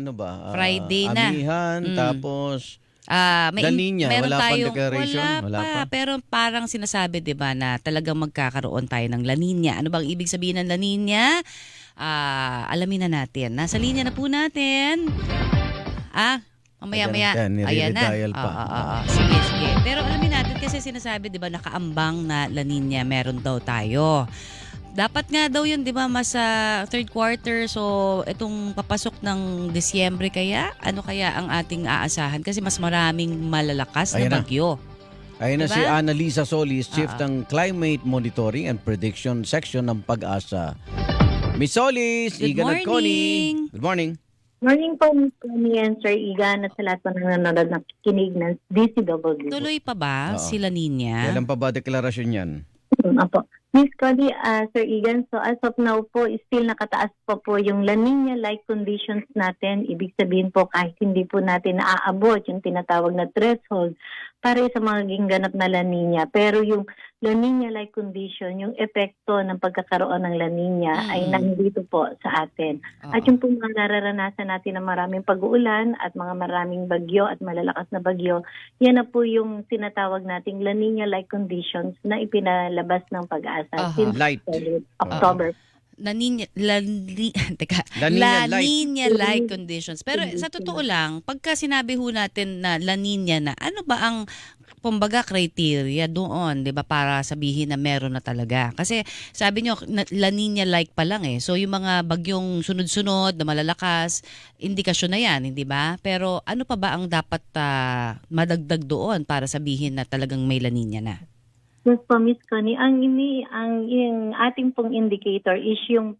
Ano ba, Friday na. amihan, Mm. tapos May La Nina, meron wala pang tayong declaration? wala Wala pa? pa, pero parang sinasabi 'di ba na talagang magkakaroon tayo ng La Nina. Ano bang ibig sabihin ng La Nina? Alamin na natin. Nasa linya na po natin. Ayan, Mamaya-maya. yan, Ayan na. nire-redial pa. Oo. Sige, sige. Pero alamin natin kasi sinasabi 'di ba nakaambang na La Nina meron daw tayo. Dapat nga daw yun, di ba, mas sa third quarter. So, itong papasok ng Disyembre kaya, ano kaya ang ating aasahan? Kasi mas maraming malalakas na Ayan na. bagyo. Ayun na si Diba? Annalisa Solis, Chief Oo. ng Climate Monitoring and Prediction Section ng Pag-asa. Miss Solis, Good Igan at Connie. morning! Good morning. Morning po, Ms. Connie and Sir Igan at sa lahat po ng nanonood ng kikinig ng DCW. Tuloy pa ba Oo. sila Nina? Kailan pa ba deklarasyon yan? Apo. Miss Connie, Sir Igan, so as of now po, still nakataas po yung La Nina-like conditions natin. Ibig sabihin po kahit hindi po natin naaabot yung tinatawag na threshold para sa magiging ganap na La Nina. Pero yung La Nina-like condition, yung epekto ng pagkakaroon ng La Nina ay nandito po sa atin. At yung po mga nararanasan natin ng maraming pag-uulan at mga maraming bagyo at malalakas na bagyo, yan na po yung tinatawag nating La Nina-like conditions na ipinalabas ng Pag-asa since Light. October. Teka, La La Nina light. Nina-like conditions. Pero sa totoo lang, pagka sinabi ho natin na La Nina na, ano ba ang kumbaga criteria doon, 'di ba, para sabihin na meron na talaga? Kasi sabi nyo, La Nina-like pa lang eh. So yung mga bagyong sunod-sunod na malalakas, indikasyon na 'yan, hindi ba? Pero ano pa ba ang dapat madagdag doon para sabihin na talagang may La Nina na? Yes po, Miss Connie. Yung ating pong indicator is yung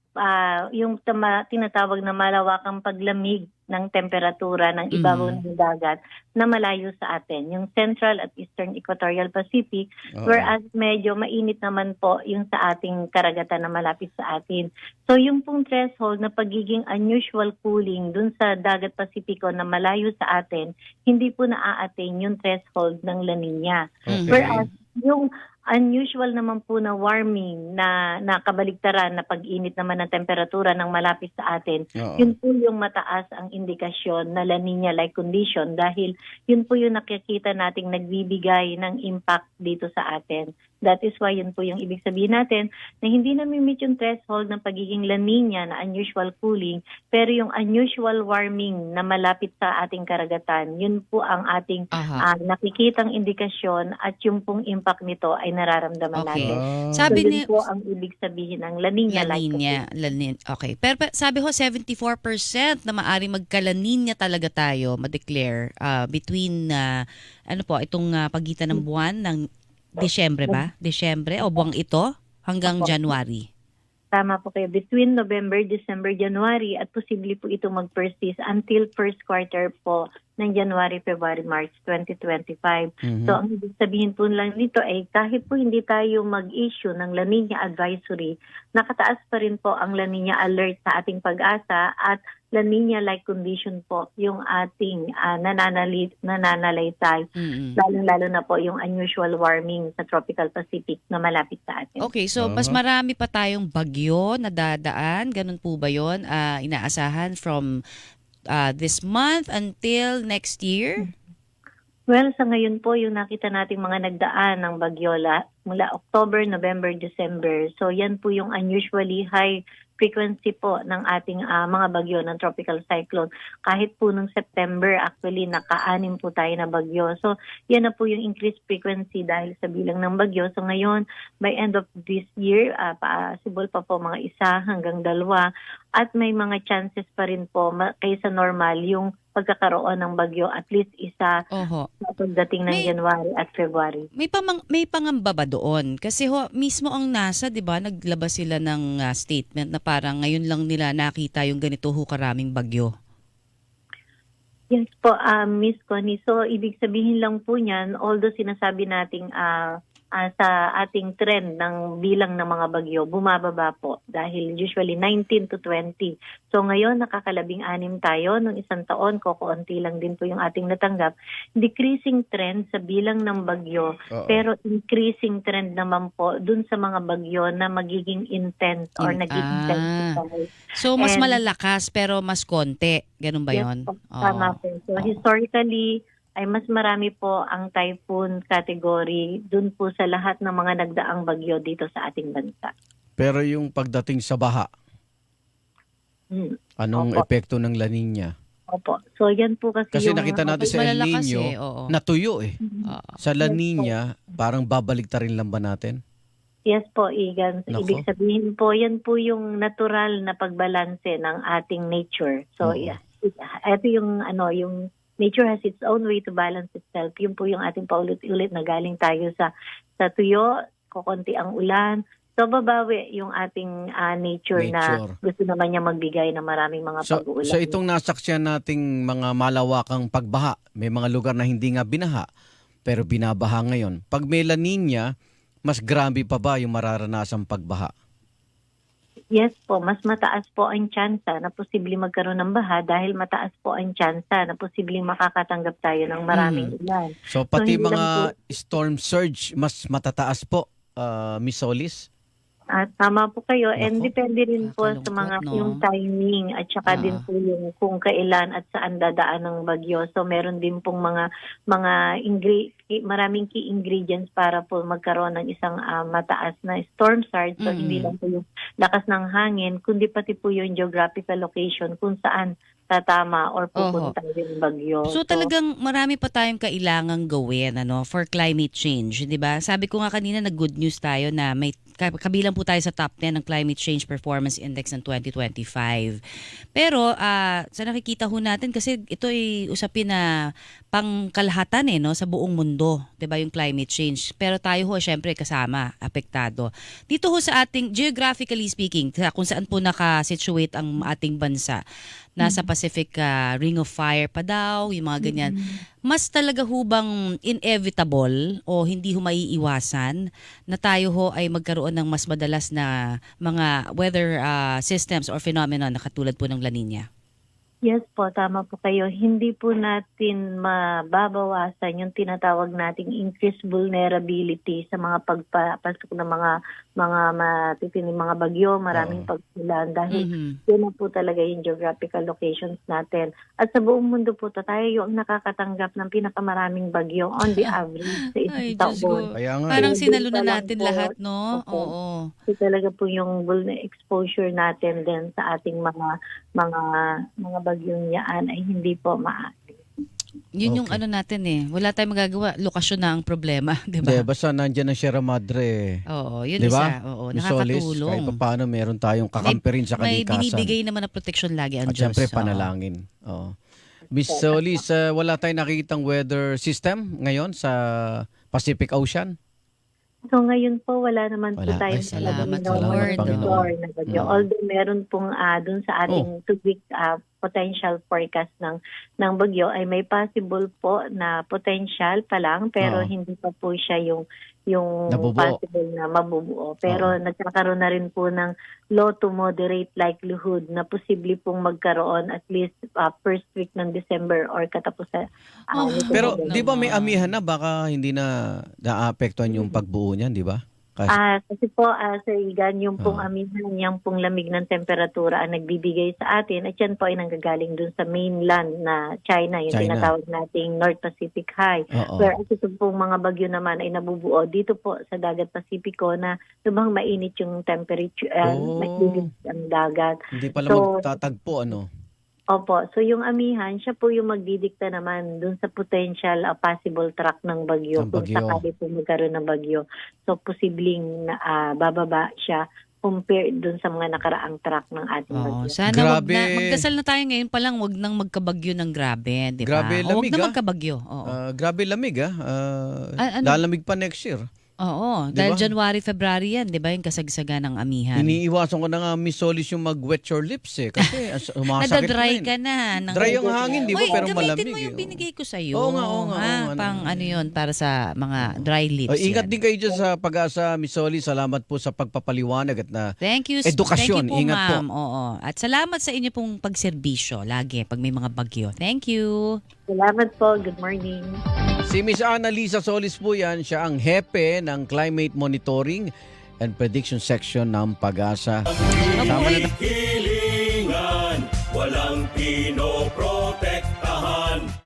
tinatawag na malawakang paglamig ng temperatura ng ibabaw ng dagat na malayo sa atin, yung Central at Eastern Equatorial Pacific, whereas medyo mainit naman po yung sa ating karagatan na malapit sa atin. So yung pong threshold na pagiging unusual cooling dun sa dagat Pasipiko na malayo sa atin, hindi po na-attain yung threshold ng La Nina. Okay. Whereas yung unusual naman po na warming na kabaligtaran na pag-init naman ng temperatura ng malapit sa atin, yun po yung mataas ang indikasyon na La Nina-like condition dahil yun po yung nakikita nating nagbibigay ng impact dito sa atin. That is why yun po yung ibig sabihin natin na hindi nami-meet yung threshold ng pagiging La Nina na unusual cooling, pero yung unusual warming na malapit sa ating karagatan, yun po ang ating nakikitang indikasyon at yung pong impact nito ay nararamdaman natin. Sabi so yun po ang ibig sabihin ng La Nina-like La Nina. Okay. Pero sabi ho, 74% na maaaring magka-La Nina talaga tayo, ma-declare between itong pagitan ng buwan ng Disyembre ba? Disyembre o buwang ito hanggang January? Tama po kayo. Between November, December, January at posible po ito mag-persist until first quarter po ng January, February, March 2025. So ang ibig sabihin po lang nito ay kahit po hindi tayo mag-issue ng La Nina Advisory, nakataas pa rin po ang La Nina Alert sa ating Pag-asa at La Nina-like condition po yung ating nananalaytay. Lalo na po yung unusual warming sa Tropical Pacific na malapit sa atin. Okay, so mas marami pa tayong bagyo na dadaan. Ganun po ba yun? Inaasahan from this month until next year? Well, sa ngayon po, yung nakita nating mga nagdaan ng bagyola mula October, November, December. So yan po yung unusually high frequency po ng ating mga bagyo ng tropical cyclone. Kahit po nung September, actually naka-anim po tayo na bagyo. So yan na po yung increased frequency dahil sa bilang ng bagyo. So ngayon, by end of this year, possible pa po mga 1 hanggang 2. At may mga chances pa rin po kaysa normal yung pagkakaroon ng bagyo, at least 1 sa pagdating ng January at February. May pangamba ba doon? Kasi mismo ang NASA, 'di ba, naglabas sila ng statement na parang ngayon lang nila nakita yung ganito karaming bagyo. Yes po, Miss Connie. So ibig sabihin lang po niyan, although sinasabi nating sa ating trend ng bilang ng mga bagyo, bumababa po dahil usually 19 to 20. So ngayon nakakalabing-anim tayo, nung isang taon kokonti lang din po yung ating natanggap. Decreasing trend sa bilang ng bagyo, Oo. pero increasing trend naman po dun sa mga bagyo na magiging intense or nag-intensify. So, mas And- malalakas pero mas konti. Ganun ba Yes yun? po, tama po. So Oo. historically, ay mas marami po ang typhoon category dun po sa lahat ng mga nagdaang bagyo dito sa ating bansa. Pero yung pagdating sa baha, Hmm. anong Opo. epekto ng La Nina? Opo. So yan po kasi, Kasi yung... nakita natin Mas sa El malalakas Nino, oo. natuyo eh. Mhm. Oo. Sa La Yes po. Nina, parang babalik rin lang ba natin? Yes po, Igan. So, Nako. ibig sabihin po, yan po yung natural na pagbalanse ng ating nature. So, Oo. yeah, ito yung, yung nature has its own way to balance itself. Yun po yung ating paulit-ulit na galing tayo sa tuyo, kukunti ang ulan. So, babawi yung ating nature na Nature. gusto naman niya magbigay ng maraming mga So, pag-uulan. sa itong nasaksiyan nating mga malawakang pagbaha, may mga lugar na hindi nga binaha, pero binabaha ngayon. Pag may La Nina, mas grabe pa ba yung mararanasang pagbaha? Yes po, mas mataas po ang tsansa na posibleng magkaroon ng baha dahil mataas po ang tsansa na posibleng makakatanggap tayo ng maraming ulan. So, pati hindi mga lang storm surge, mas matataas po, Miss Solis? Tama po kayo, and Nako, depende rin po sa nakakalungkot, mga no? yung timing at saka din po yung kung kailan at saan dadaan ng bagyo. So meron din pong maraming key ingredients para po magkaroon ng isang mataas na storm surge. So hindi lang po yung lakas ng hangin, kundi pati po yung geographical location kung saan tatama or pupunta yung bagyo. So talagang marami pa tayong kailangang gawin for climate change, 'di ba? Sabi ko nga kanina na good news tayo na may kabilang po tayo sa top 10 ng Climate Change Performance Index ng 2025. Pero sa nakikita ho natin kasi ito ay usapin na pangkalahatan sa buong mundo, 'di ba, yung climate change. Pero tayo ho syempre kasama, apektado. Dito ho sa ating geographically speaking, kung saan po naka-situate ang ating bansa, nasa Pacific Ring of Fire pa daw, yung mga ganyan. Mas talaga ho bang inevitable o hindi ho maiiwasan na tayo ho ay magkaroon ng mas madalas na mga weather systems or phenomenon na katulad po ng La Nina? Yes po, tama po kayo. Hindi po natin mababawasan yung tinatawag nating increased vulnerability sa mga pagpasok ng mga matitinding mga bagyo, maraming pag-ulan dahil yun na po talaga yung geographical locations natin. At sa buong mundo po tayo yung nakakatanggap ng pinakamaraming bagyo on the average sa Ay, isang Diyos ko. taon. Kaya nga. Parang Doon sinalo pa na lang natin po. lahat, no? Opo. Oo. So talaga po yung exposure natin din sa ating mga bagyong yaan ay hindi po maaari. Yun yung Okay. natin Wala tayong magagawa. Lokasyon na ang problema, di ba? Hindi, basta nandyan ang Sierra Madre. Oo, yun Di ba? isa. Oo, Miss Solis, nakakatulong. kahit pa paano meron tayong kakampi rin sa May kalikasan. binibigay naman na protection lagi ang At Diyos. syempre Oo. panalangin. Oo. Miss Solis, wala tayong nakikitang weather system ngayon sa Pacific Ocean? So ngayon po wala naman po Wala. tayong Ay, salamat, Lord. monitor na bagyo. Mm. Although meron pong dun sa ating 2-week potential forecast ng bagyo ay may possible po na potential pa lang pero Oo. hindi pa po siya yung Nabubuo. possible na mabubuo. Pero nagkakaroon na rin po ng low to moderate likelihood na posible pong magkaroon at least first week ng December or katapusan. nito Pero na di ba may amihan na baka hindi na naapektuhan yung pagbuo niyan, di ba? Kasi po, Sir Igan, yung pong amihan, yung pong lamig ng temperatura ang nagbibigay sa atin at yan po ay nanggagaling dun sa mainland na China, yung China. tinatawag nating North Pacific High. Oo. Whereas ito pong mga bagyo naman ay nabubuo dito po sa dagat Pasipiko na lumang mainit yung temperature, mainit ang dagat. Hindi pala So, magtatagpo, ano? Opo. So yung amihan, siya po yung magdidikta naman dun sa potential possible track ng bagyo. Ng Kung bagyo. sakali po magkaroon ng bagyo. So posibleng bababa siya compared dun sa mga nakaraang track ng ating bagyo. Sana Grabe. magdasal na tayo ngayon pa lang, wag nang magkabagyo ng grabe, di ba? Grabe Huwag lamig, na magkabagyo. Oo. Grabe lamig, Ano? Lalamig pa next year. Oo, Di dahil ba? January, February yan, di ba, yung kasagsagan ng amihan. Iniiwasan ko na nga, Miss Solis, yung mag-wet your lips eh. Kasi sumasakit Nadadry na ka yun. na. Ng... Dry yung hangin, di ba? Uy, Pero gamitin malamig. mo yung eh. binigay ko sa'yo. Oo nga, oo nga, ha? oo nga. Pang ano yun, para sa mga dry lips. Ingat yan. din kayo dyan sa Pag-asa, Miss Solis. Salamat po sa pagpapaliwanag at na Thank you. edukasyon. Thank you po, Ingat po. ma'am. Oo. At salamat sa inyo pong pagserbisyo lagi pag may mga bagyo. Thank you. Salamat po. Good morning. Si Miss Annalisa Solis po yan. Siya ang hepe ng Climate Monitoring and Prediction Section ng Pag-asa. Tama na.